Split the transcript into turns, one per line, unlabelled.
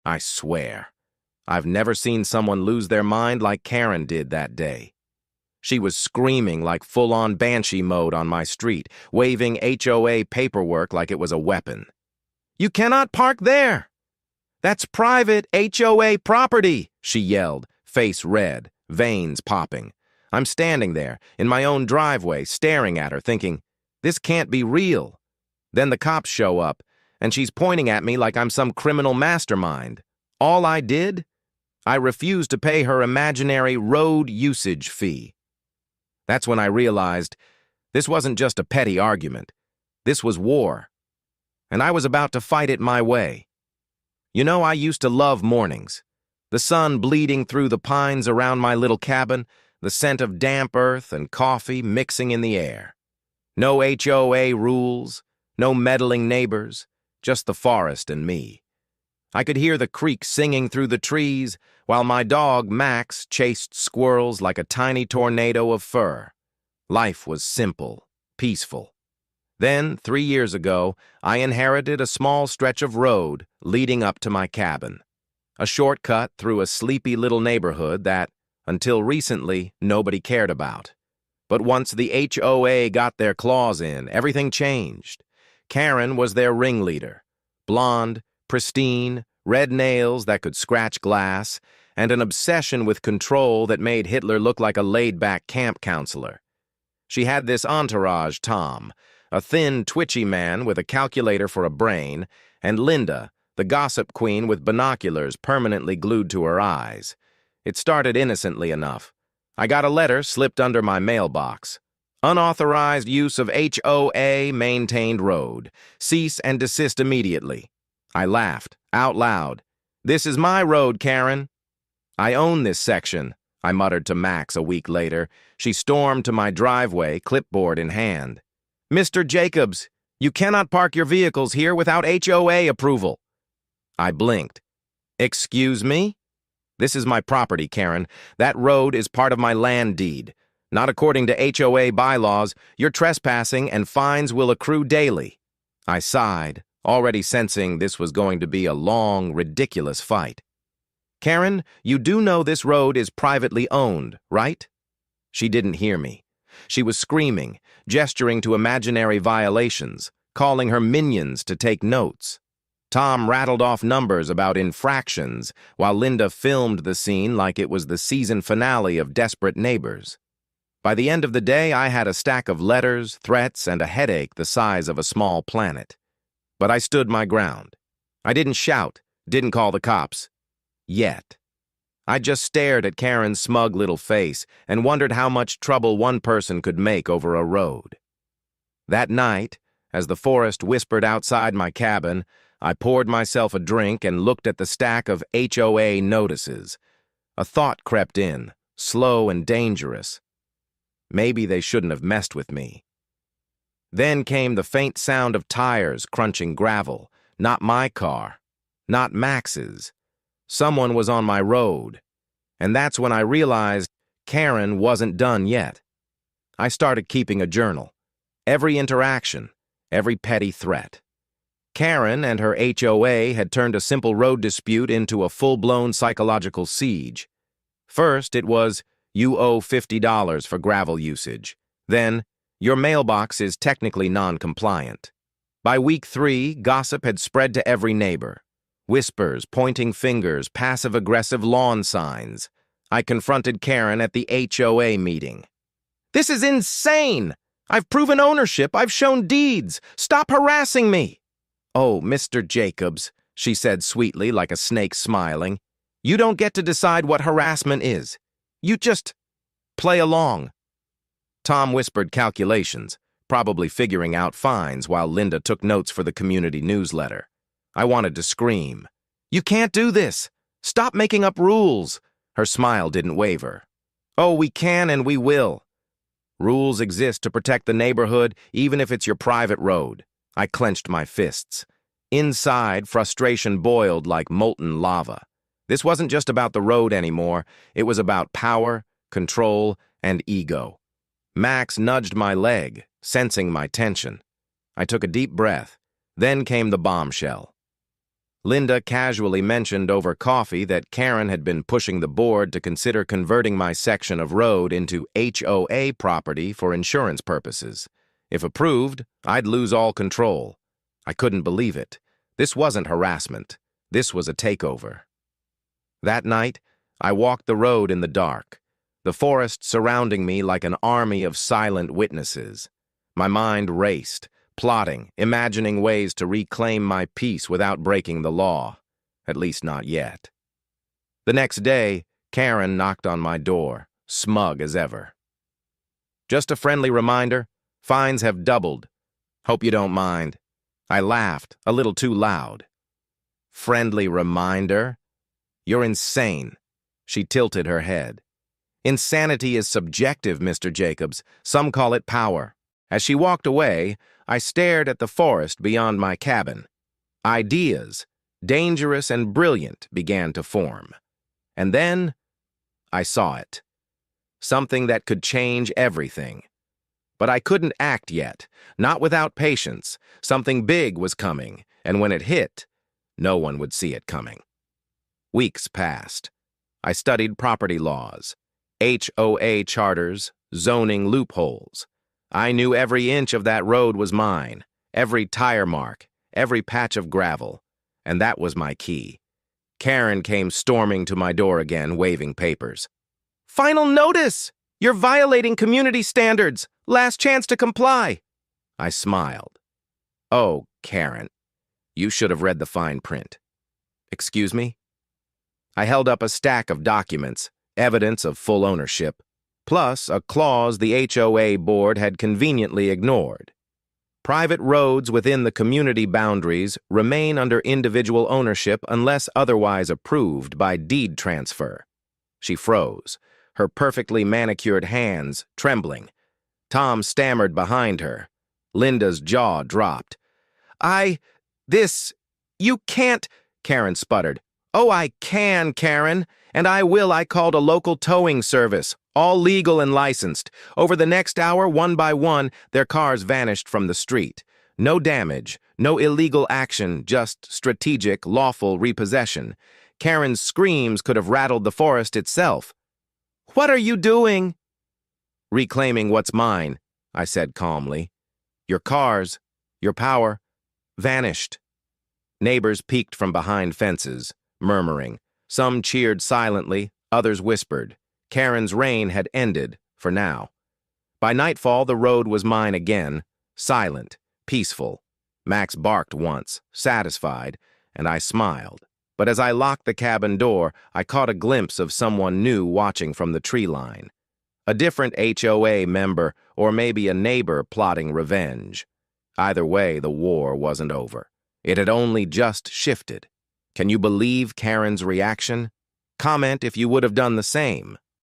I swear, I've never seen someone lose their mind like Karen did that day. She was screaming like full-on banshee mode on my street, waving HOA paperwork like it was a weapon. "You cannot park there! That's private HOA property!" she yelled, face red, veins popping. I'm standing there, in my own driveway, staring at her, thinking, this can't be real. Then the cops show up, and she's pointing at me like I'm some criminal mastermind. All I did? I refused to pay her imaginary road usage fee. That's when I realized this wasn't just a petty argument. This was war. And I was about to fight it my way. You know, I used to love mornings. The sun bleeding through the pines around my little cabin, the scent of damp earth and coffee mixing in the air. No HOA rules, no meddling neighbors, just the forest and me. I could hear the creek singing through the trees, while my dog, Max, chased squirrels like a tiny tornado of fur. Life was simple, peaceful. Then, 3 years ago, I inherited a small stretch of road leading up to my cabin. A shortcut through a sleepy little neighborhood that, until recently, nobody cared about. But once the HOA got their claws in, everything changed. Karen was their ringleader. Blonde, pristine, red nails that could scratch glass, and an obsession with control that made Hitler look like a laid-back camp counselor. She had this entourage, Tom, a thin, twitchy man with a calculator for a brain, and Linda, the gossip queen with binoculars permanently glued to her eyes. It started innocently enough. I got a letter slipped under my mailbox. Unauthorized use of HOA maintained road. Cease and desist immediately. I laughed, out loud. "This is my road, Karen." "I own this section," I muttered to Max a week later. She stormed to my driveway, clipboard in hand. "Mr. Jacobs, you cannot park your vehicles here without HOA approval." I blinked. "Excuse me?" "This is my property, Karen. That road is part of my land deed. Not according to HOA bylaws. You're trespassing and fines will accrue daily." I sighed, already sensing this was going to be a long, ridiculous fight. "Karen, you do know this road is privately owned, right?" She didn't hear me. She was screaming, gesturing to imaginary violations, calling her minions to take notes. Tom rattled off numbers about infractions, while Linda filmed the scene like it was the season finale of Desperate Neighbors. By the end of the day, I had a stack of letters, threats, and a headache the size of a small planet. But I stood my ground. I didn't shout, didn't call the cops. Yet. I just stared at Karen's smug little face and wondered how much trouble one person could make over a road. That night, as the forest whispered outside my cabin, I poured myself a drink and looked at the stack of HOA notices. A thought crept in, slow and dangerous. Maybe they shouldn't have messed with me. Then came the faint sound of tires crunching gravel. Not my car. Not Max's. Someone was on my road. And that's when I realized Karen wasn't done yet. I started keeping a journal. Every interaction, every petty threat. Karen and her HOA had turned a simple road dispute into a full-blown psychological siege. First, it was, "You owe $50 for gravel usage." Then, "Your mailbox is technically non-compliant." By week 3, gossip had spread to every neighbor. Whispers, pointing fingers, passive-aggressive lawn signs. I confronted Karen at the HOA meeting. "This is insane! I've proven ownership, I've shown deeds. Stop harassing me!" "Oh, Mr. Jacobs," she said sweetly like a snake smiling, "you don't get to decide what harassment is. You just play along." Tom whispered calculations, probably figuring out fines while Linda took notes for the community newsletter. I wanted to scream. "You can't do this! Stop making up rules!" Her smile didn't waver. "Oh, we can and we will. Rules exist to protect the neighborhood, even if it's your private road." I clenched my fists. Inside, frustration boiled like molten lava. This wasn't just about the road anymore. It was about power, control, and ego. Max nudged my leg, sensing my tension. I took a deep breath. Then came the bombshell. Linda casually mentioned over coffee that Karen had been pushing the board to consider converting my section of road into HOA property for insurance purposes. If approved, I'd lose all control. I couldn't believe it. This wasn't harassment. This was a takeover. That night, I walked the road in the dark, the forest surrounding me like an army of silent witnesses. My mind raced, plotting, imagining ways to reclaim my peace without breaking the law. At least not yet. The next day, Karen knocked on my door, smug as ever. "Just a friendly reminder, fines have doubled. Hope you don't mind." I laughed, a little too loud. "Friendly reminder? You're insane." She tilted her head. "Insanity is subjective, Mr. Jacobs. Some call it power." As she walked away, I stared at the forest beyond my cabin. Ideas, dangerous and brilliant, began to form. And then I saw it. Something that could change everything. But I couldn't act yet, not without patience. Something big was coming, and when it hit, no one would see it coming. Weeks passed. I studied property laws, HOA charters, zoning loopholes. I knew every inch of that road was mine, every tire mark, every patch of gravel, and that was my key. Karen came storming to my door again, waving papers. "Final notice! You're violating community standards! Last chance to comply!" I smiled. "Oh, Karen, you should have read the fine print." "Excuse me?" I held up a stack of documents, evidence of full ownership, plus a clause the HOA board had conveniently ignored. Private roads within the community boundaries remain under individual ownership unless otherwise approved by deed transfer. She froze, her perfectly manicured hands trembling. Tom stammered behind her. Linda's jaw dropped. You can't," Karen sputtered. "Oh, I can, Karen, and I will. I called a local towing service, all legal and licensed. Over the next hour, one by one, their cars vanished from the street. No damage, no illegal action, just strategic, lawful repossession. Karen's screams could have rattled the forest itself. "What are you doing?" "Reclaiming what's mine," I said calmly. "Your cars, your power, vanished." Neighbors peeked from behind fences, murmuring. Some cheered silently, others whispered. Karen's reign had ended, for now. By nightfall, the road was mine again, silent, peaceful. Max barked once, satisfied, and I smiled. But as I locked the cabin door, I caught a glimpse of someone new watching from the tree line. A different HOA member, or maybe a neighbor plotting revenge. Either way, the war wasn't over. It had only just shifted. Can you believe Karen's reaction? Comment if you would have done the same.